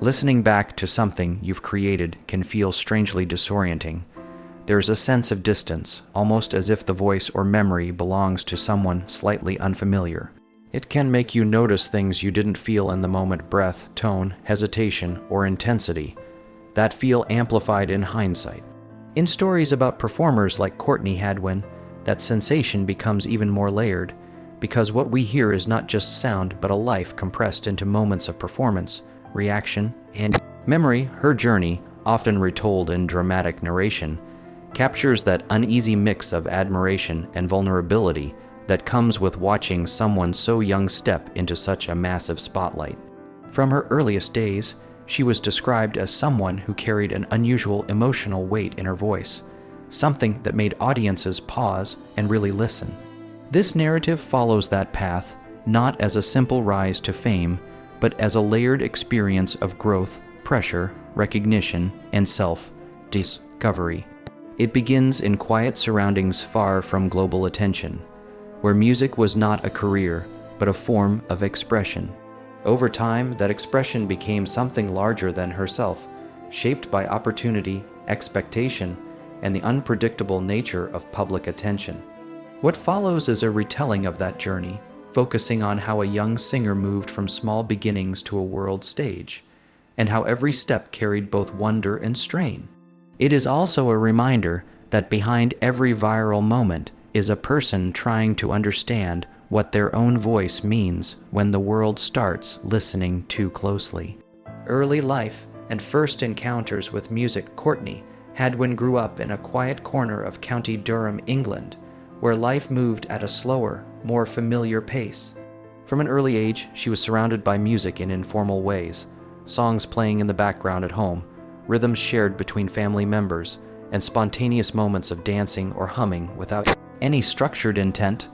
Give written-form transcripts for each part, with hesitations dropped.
Listening back to something you've created can feel strangely disorienting. There's a sense of distance, almost as if the voice or memory belongs to someone slightly unfamiliar. It can make you notice things you didn't feel in the moment: breath, tone, hesitation, or intensity that feel amplified in hindsight. In stories about performers like Courtney Hadwin, that sensation becomes even more layered, because what we hear is not just sound but a life compressed into moments of performance, reaction, and memory. Her journey, often retold in dramatic narration, captures that uneasy mix of admiration and vulnerability that comes with watching someone so young step into such a massive spotlight. From her earliest days, she was described as someone who carried an unusual emotional weight in her voice, something that made audiences pause and really listen. This narrative follows that path, not as a simple rise to fame, but as a layered experience of growth, pressure, recognition, and self-discovery. It begins in quiet surroundings far from global attention, where music was not a career, but a form of expression. Over time, that expression became something larger than herself, shaped by opportunity, expectation, and the unpredictable nature of public attention. What follows is a retelling of that journey, focusing on how a young singer moved from small beginnings to a world stage, and how every step carried both wonder and strain. It is also a reminder that behind every viral moment is a person trying to understand what their own voice means when the world starts listening too closely. Early life and first encounters with music. Courtney Hadwin grew up in a quiet corner of County Durham, England, where life moved at a slower, more familiar pace. From an early age, she was surrounded by music in informal ways, songs playing in the background at home, rhythms shared between family members, and spontaneous moments of dancing or humming without any structured intent.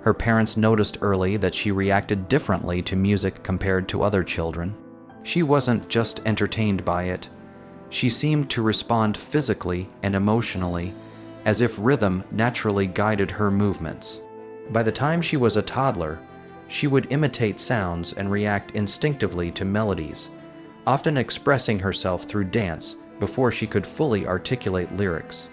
Her parents noticed early that she reacted differently to music compared to other children. She wasn't just entertained by it. She seemed to respond physically and emotionally, as if rhythm naturally guided her movements. By the time she was a toddler, she would imitate sounds and react instinctively to melodies, often expressing herself through dance before she could fully articulate lyrics.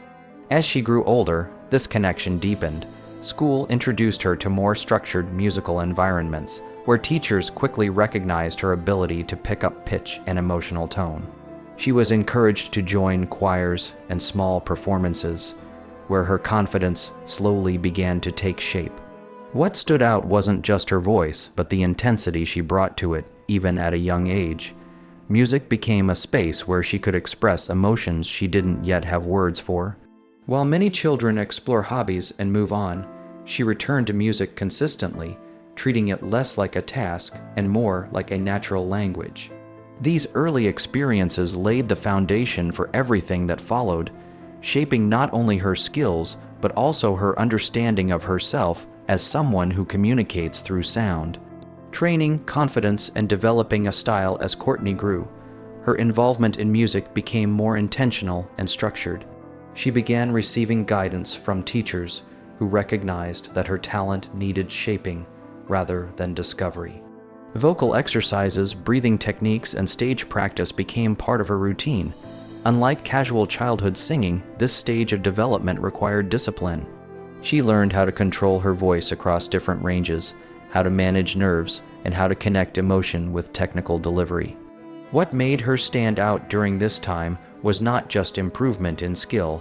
As she grew older, this connection deepened. School introduced her to more structured musical environments, where teachers quickly recognized her ability to pick up pitch and emotional tone. She was encouraged to join choirs and small performances, where her confidence slowly began to take shape. What stood out wasn't just her voice, but the intensity she brought to it, even at a young age. Music became a space where she could express emotions she didn't yet have words for. While many children explore hobbies and move on, she returned to music consistently, treating it less like a task and more like a natural language. These early experiences laid the foundation for everything that followed, shaping not only her skills, but also her understanding of herself as someone who communicates through sound. Training, confidence, and developing a style. As Courtney grew, her involvement in music became more intentional and structured. She began receiving guidance from teachers who recognized that her talent needed shaping rather than discovery. Vocal exercises, breathing techniques, and stage practice became part of her routine. Unlike casual childhood singing, this stage of development required discipline. She learned how to control her voice across different ranges, how to manage nerves, and how to connect emotion with technical delivery. What made her stand out during this time was not just improvement in skill,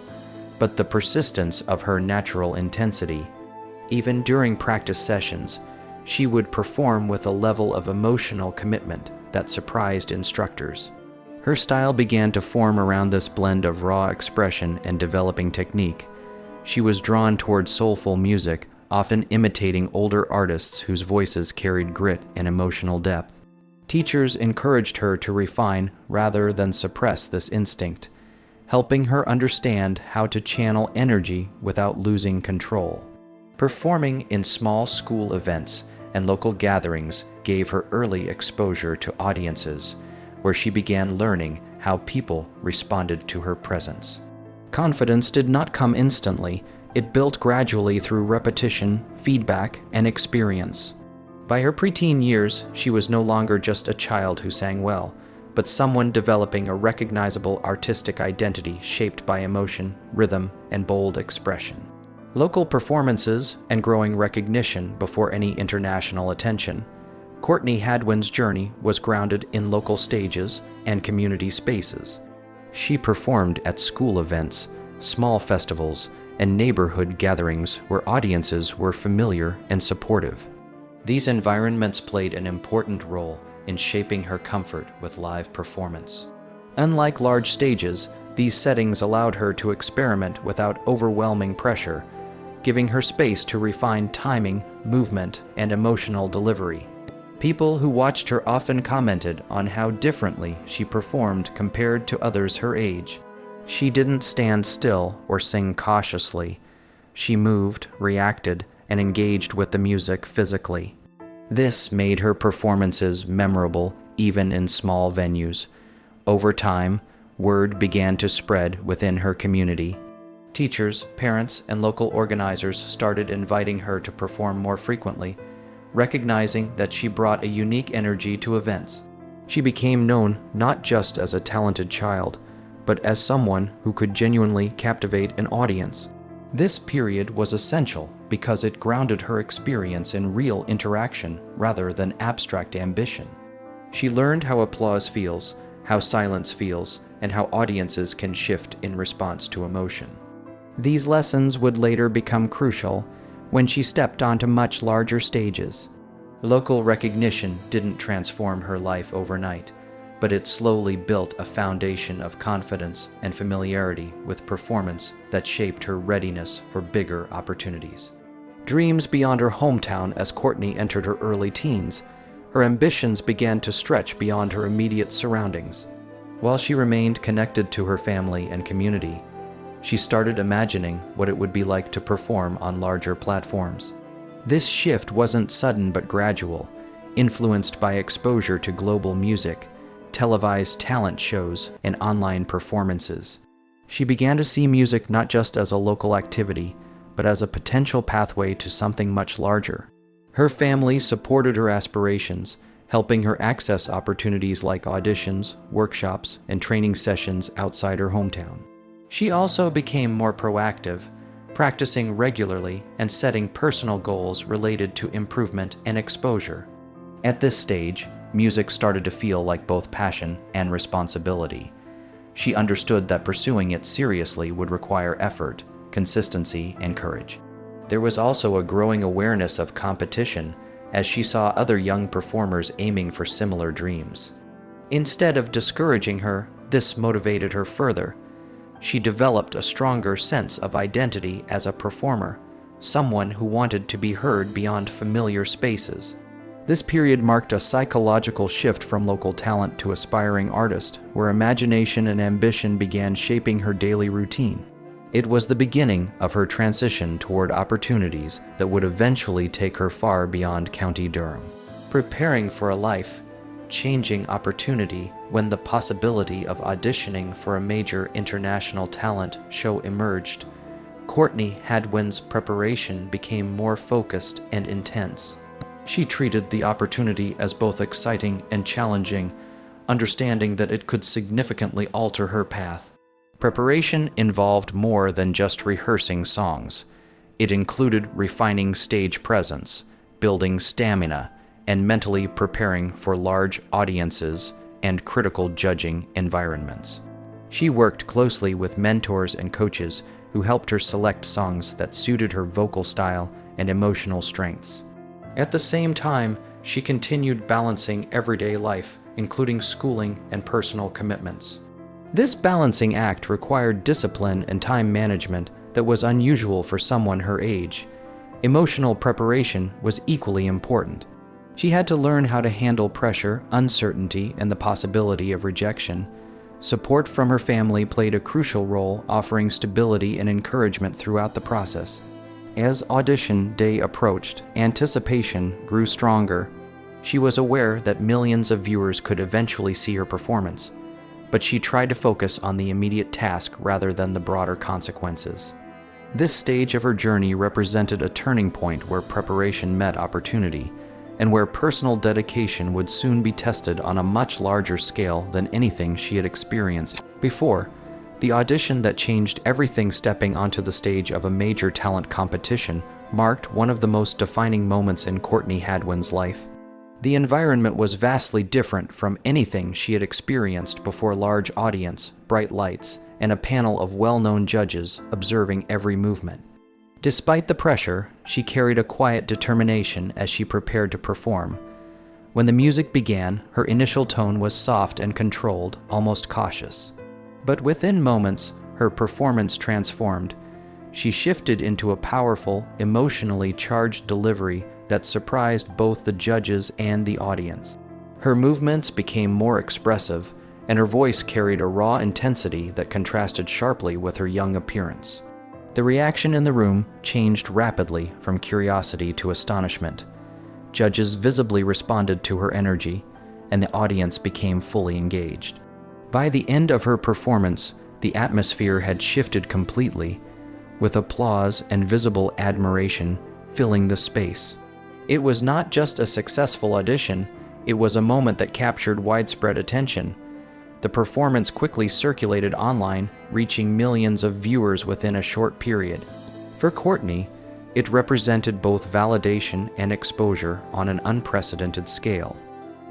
but the persistence of her natural intensity. Even during practice sessions, she would perform with a level of emotional commitment that surprised instructors. Her style began to form around this blend of raw expression and developing technique. She was drawn towards soulful music, often imitating older artists whose voices carried grit and emotional depth. Teachers encouraged her to refine rather than suppress this instinct, helping her understand how to channel energy without losing control. Performing in small school events and local gatherings gave her early exposure to audiences, where she began learning how people responded to her presence. Confidence did not come instantly. It built gradually through repetition, feedback, and experience. By her preteen years, she was no longer just a child who sang well, but someone developing a recognizable artistic identity shaped by emotion, rhythm, and bold expression. Local performances and growing recognition before any international attention. Courtney Hadwin's journey was grounded in local stages and community spaces. She performed at school events, small festivals, and neighborhood gatherings where audiences were familiar and supportive. These environments played an important role in shaping her comfort with live performance. Unlike large stages, these settings allowed her to experiment without overwhelming pressure, giving her space to refine timing, movement, and emotional delivery. People who watched her often commented on how differently she performed compared to others her age. She didn't stand still or sing cautiously. She moved, reacted, and engaged with the music physically. This made her performances memorable even in small venues. Over time, word began to spread within her community. Teachers, parents, and local organizers started inviting her to perform more frequently, recognizing that she brought a unique energy to events. She became known not just as a talented child, but as someone who could genuinely captivate an audience. This period was essential because it grounded her experience in real interaction rather than abstract ambition. She learned how applause feels, how silence feels, and how audiences can shift in response to emotion. These lessons would later become crucial when she stepped onto much larger stages. Local recognition didn't transform her life overnight, but it slowly built a foundation of confidence and familiarity with performance that shaped her readiness for bigger opportunities. Dreams beyond her hometown. As Courtney entered her early teens, her ambitions began to stretch beyond her immediate surroundings. While she remained connected to her family and community, she started imagining what it would be like to perform on larger platforms. This shift wasn't sudden but gradual, influenced by exposure to global music, televised talent shows, and online performances. She began to see music not just as a local activity, but as a potential pathway to something much larger. Her family supported her aspirations, helping her access opportunities like auditions, workshops, and training sessions outside her hometown. She also became more proactive, practicing regularly and setting personal goals related to improvement and exposure. At this stage, music started to feel like both passion and responsibility. She understood that pursuing it seriously would require effort, consistency, and courage. There was also a growing awareness of competition as she saw other young performers aiming for similar dreams. Instead of discouraging her, this motivated her further. She developed a stronger sense of identity as a performer, someone who wanted to be heard beyond familiar spaces. This period marked a psychological shift from local talent to aspiring artist, where imagination and ambition began shaping her daily routine. It was the beginning of her transition toward opportunities that would eventually take her far beyond County Durham. Preparing for a life-changing opportunity when the possibility of auditioning for a major international talent show emerged, Courtney Hadwin's preparation became more focused and intense. She treated the opportunity as both exciting and challenging, understanding that it could significantly alter her path. Preparation involved more than just rehearsing songs. It included refining stage presence, building stamina, and mentally preparing for large audiences and critical judging environments. She worked closely with mentors and coaches who helped her select songs that suited her vocal style and emotional strengths. At the same time, she continued balancing everyday life, including schooling and personal commitments. This balancing act required discipline and time management that was unusual for someone her age. Emotional preparation was equally important. She had to learn how to handle pressure, uncertainty, and the possibility of rejection. Support from her family played a crucial role, offering stability and encouragement throughout the process. As audition day approached, anticipation grew stronger. She was aware that millions of viewers could eventually see her performance, but she tried to focus on the immediate task rather than the broader consequences. This stage of her journey represented a turning point where preparation met opportunity. and where personal dedication would soon be tested on a much larger scale than anything she had experienced before. The audition that changed everything, stepping onto the stage of a major talent competition, marked one of the most defining moments in Courtney Hadwin's life. The environment was vastly different from anything she had experienced before: large audience, bright lights, and a panel of well-known judges observing every movement. Despite the pressure, she carried a quiet determination as she prepared to perform. When the music began, her initial tone was soft and controlled, almost cautious. But within moments, her performance transformed. She shifted into a powerful, emotionally charged delivery that surprised both the judges and the audience. Her movements became more expressive, and her voice carried a raw intensity that contrasted sharply with her young appearance. The reaction in the room changed rapidly from curiosity to astonishment. Judges visibly responded to her energy, and the audience became fully engaged. By the end of her performance, the atmosphere had shifted completely, with applause and visible admiration filling the space. It was not just a successful audition, it was a moment that captured widespread attention. The performance quickly circulated online, reaching millions of viewers within a short period. For Courtney, it represented both validation and exposure on an unprecedented scale.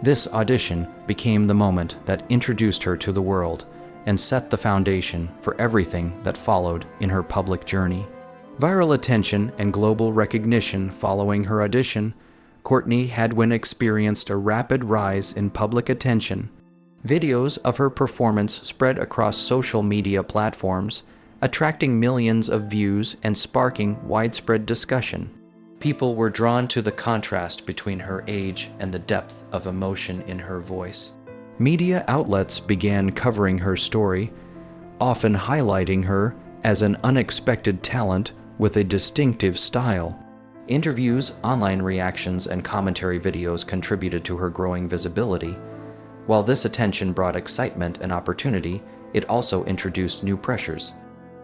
This audition became the moment that introduced her to the world and set the foundation for everything that followed in her public journey. Viral attention and global recognition following her audition, Courtney Hadwin experienced a rapid rise in public attention. Videos of her performance spread across social media platforms, attracting millions of views and sparking widespread discussion. People were drawn to the contrast between her age and the depth of emotion in her voice. Media outlets began covering her story, often highlighting her as an unexpected talent with a distinctive style. Interviews, online reactions, and commentary videos contributed to her growing visibility. While this attention brought excitement and opportunity, it also introduced new pressures.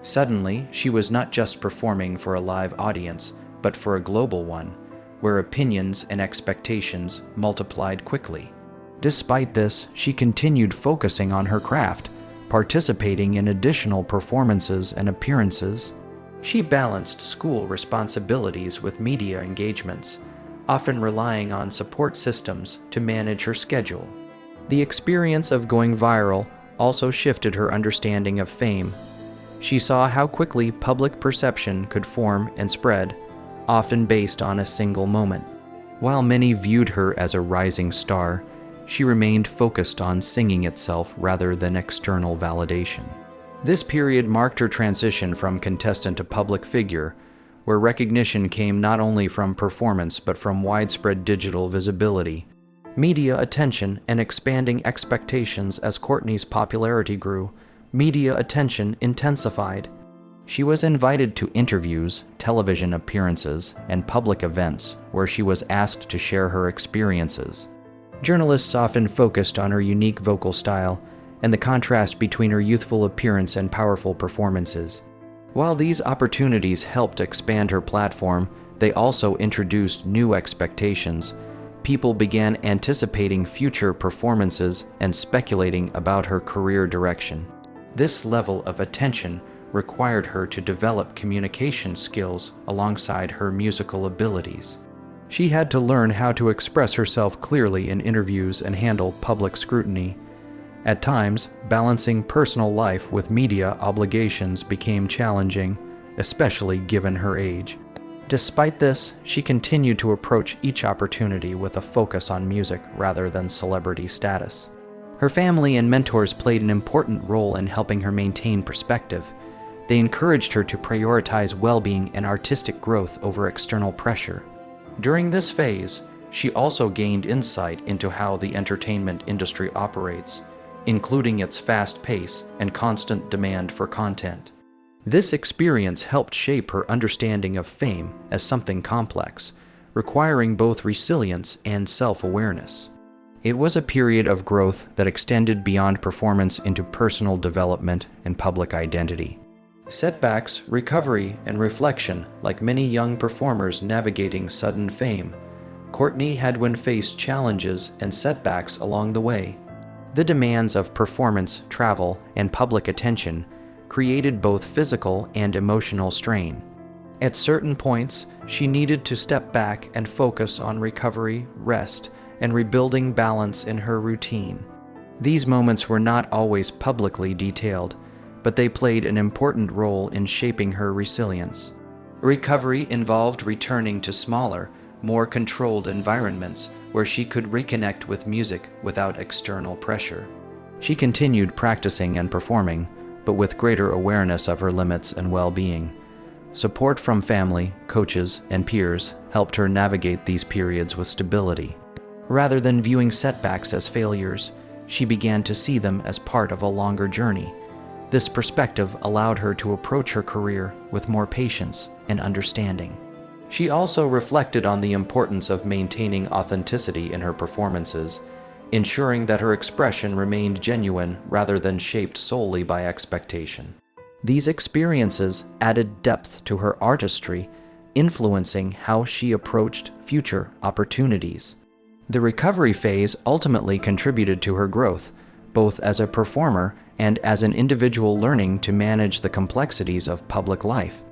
Suddenly, she was not just performing for a live audience, but for a global one, where opinions and expectations multiplied quickly. Despite this, she continued focusing on her craft, participating in additional performances and appearances. She balanced school responsibilities with media engagements, often relying on support systems to manage her schedule. The experience of going viral also shifted her understanding of fame. She saw how quickly public perception could form and spread, often based on a single moment. While many viewed her as a rising star, she remained focused on singing itself rather than external validation. This period marked her transition from contestant to public figure, where recognition came not only from performance but from widespread digital visibility. Media attention and expanding expectations. As Courtney's popularity grew, media attention intensified. She was invited to interviews, television appearances, and public events where she was asked to share her experiences. Journalists often focused on her unique vocal style and the contrast between her youthful appearance and powerful performances. While these opportunities helped expand her platform, they also introduced new expectations. People began anticipating future performances and speculating about her career direction. This level of attention required her to develop communication skills alongside her musical abilities. She had to learn how to express herself clearly in interviews and handle public scrutiny. At times, balancing personal life with media obligations became challenging, especially given her age. Despite this, she continued to approach each opportunity with a focus on music rather than celebrity status. Her family and mentors played an important role in helping her maintain perspective. They encouraged her to prioritize well-being and artistic growth over external pressure. During this phase, she also gained insight into how the entertainment industry operates, including its fast pace and constant demand for content. This experience helped shape her understanding of fame as something complex, requiring both resilience and self-awareness. It was a period of growth that extended beyond performance into personal development and public identity. Setbacks, recovery, and reflection, like many young performers navigating sudden fame, Courtney Hadwin faced challenges and setbacks along the way. The demands of performance, travel, and public attention created both physical and emotional strain. At certain points, she needed to step back and focus on recovery, rest, and rebuilding balance in her routine. These moments were not always publicly detailed, but they played an important role in shaping her resilience. Recovery involved returning to smaller, more controlled environments where she could reconnect with music without external pressure. She continued practicing and performing, but with greater awareness of her limits and well-being. Support from family, coaches, and peers helped her navigate these periods with stability. Rather than viewing setbacks as failures, she began to see them as part of a longer journey. This perspective allowed her to approach her career with more patience and understanding. She also reflected on the importance of maintaining authenticity in her performances, ensuring that her expression remained genuine rather than shaped solely by expectation. These experiences added depth to her artistry, influencing how she approached future opportunities. The recovery phase ultimately contributed to her growth, both as a performer and as an individual learning to manage the complexities of public life.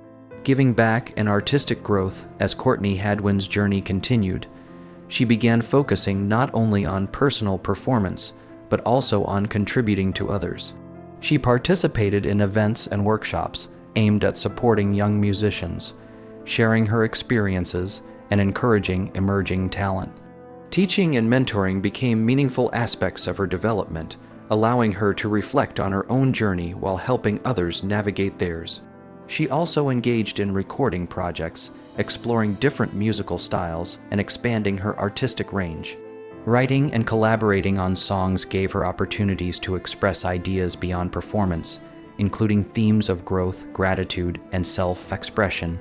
Giving back and artistic growth as Courtney Hadwin's journey continued, she began focusing not only on personal performance, but also on contributing to others. She participated in events and workshops aimed at supporting young musicians, sharing her experiences, and encouraging emerging talent. Teaching and mentoring became meaningful aspects of her development, allowing her to reflect on her own journey while helping others navigate theirs. She also engaged in recording projects, exploring different musical styles and expanding her artistic range. Writing and collaborating on songs gave her opportunities to express ideas beyond performance, including themes of growth, gratitude, and self-expression.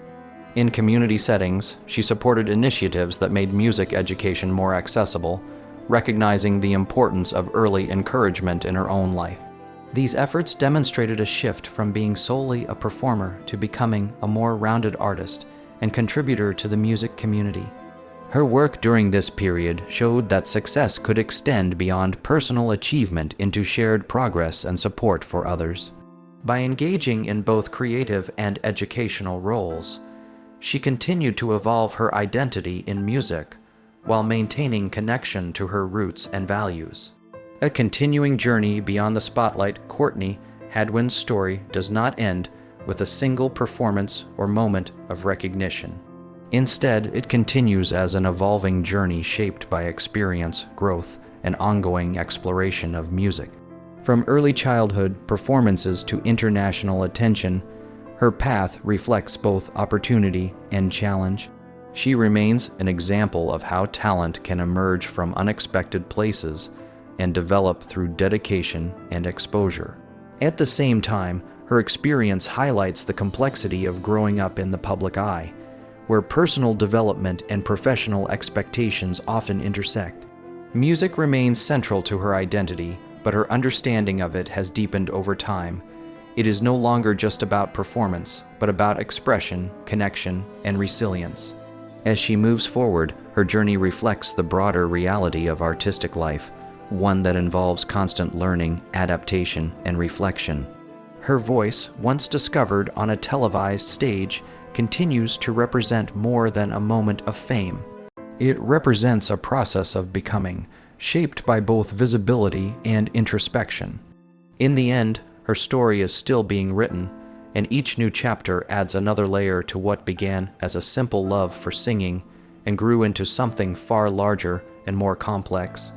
In community settings, she supported initiatives that made music education more accessible, recognizing the importance of early encouragement in her own life. These efforts demonstrated a shift from being solely a performer to becoming a more rounded artist and contributor to the music community. Her work during this period showed that success could extend beyond personal achievement into shared progress and support for others. By engaging in both creative and educational roles, she continued to evolve her identity in music while maintaining connection to her roots and values. A continuing journey beyond the spotlight, Courtney Hadwin's story does not end with a single performance or moment of recognition. Instead, it continues as an evolving journey shaped by experience, growth, and ongoing exploration of music. From early childhood performances to international attention, her path reflects both opportunity and challenge. She remains an example of how talent can emerge from unexpected places and develop through dedication and exposure. At the same time, her experience highlights the complexity of growing up in the public eye, where personal development and professional expectations often intersect. Music remains central to her identity, but her understanding of it has deepened over time. It is no longer just about performance, but about expression, connection, and resilience. As she moves forward, her journey reflects the broader reality of artistic life, one that involves constant learning, adaptation, and reflection. Her voice, once discovered on a televised stage, continues to represent more than a moment of fame. It represents a process of becoming, shaped by both visibility and introspection. In the end, her story is still being written, and each new chapter adds another layer to what began as a simple love for singing and grew into something far larger and more complex.